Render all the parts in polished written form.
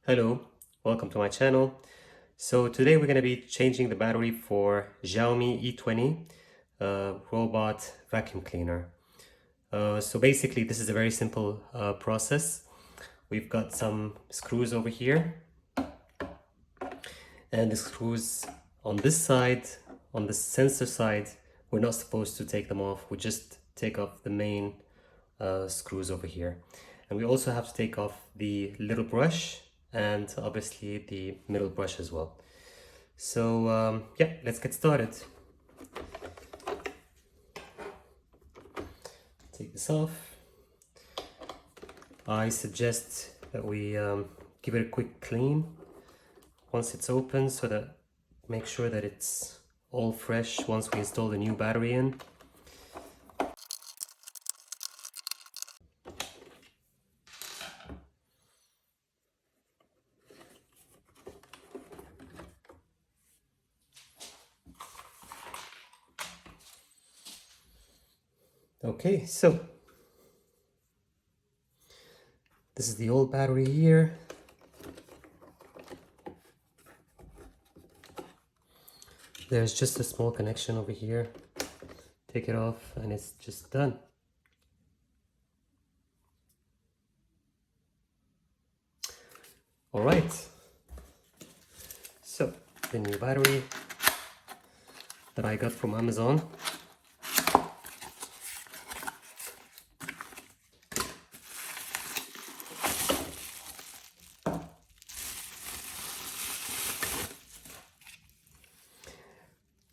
Hello, welcome to my channel. So today we're going to be changing the battery for Xiaomi E20 robot vacuum cleaner. So basically this is a very simple process. We've got some screws over here and the screws on this side, on the sensor side, we're not supposed to take them off. We just take off the main screws over here. And we also have to take off the little brush and obviously the middle brush as well. So yeah, let's get started. Take this off. I suggest that we give it a quick clean once it's open, so that make sure that it's all fresh once we install the new battery in. Okay, so this is the old battery here. There's just a small connection over here. Take it off and it's just done. All right, so the new battery that I got from Amazon.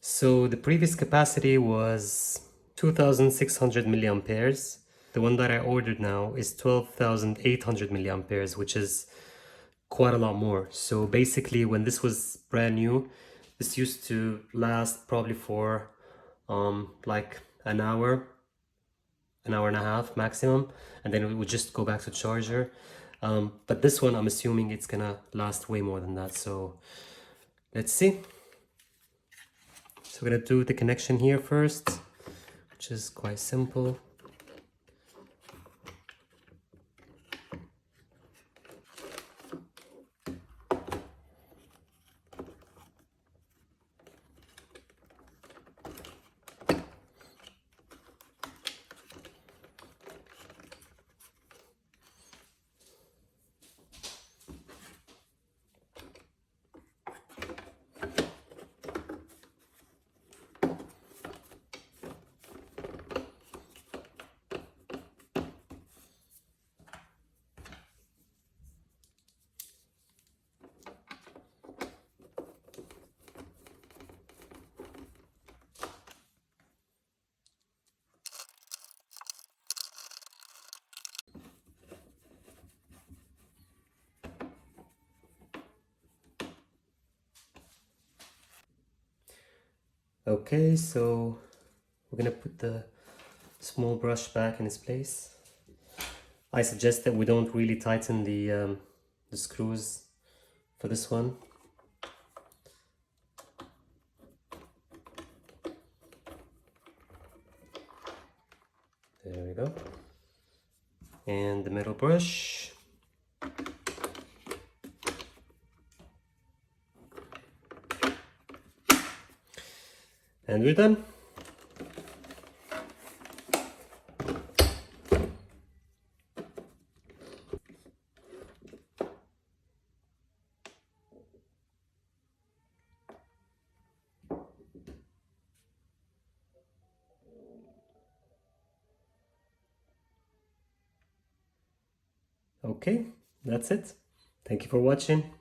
So the previous capacity was 2600 milliamperes. The one that I ordered now is 12,800 milliamperes, which is quite a lot more. So basically when this was brand new, this used to last probably for like an hour and a half maximum, and then it would just go back to charger. But this one, I'm assuming it's gonna last way more than that. So let's see. So we're gonna do the connection here first, which is quite simple. Okay, so we're gonna put the small brush back in its place. I suggest that we don't really tighten the screws for this one. There we go. And the middle brush. And we're done. Okay, that's it. Thank you for watching.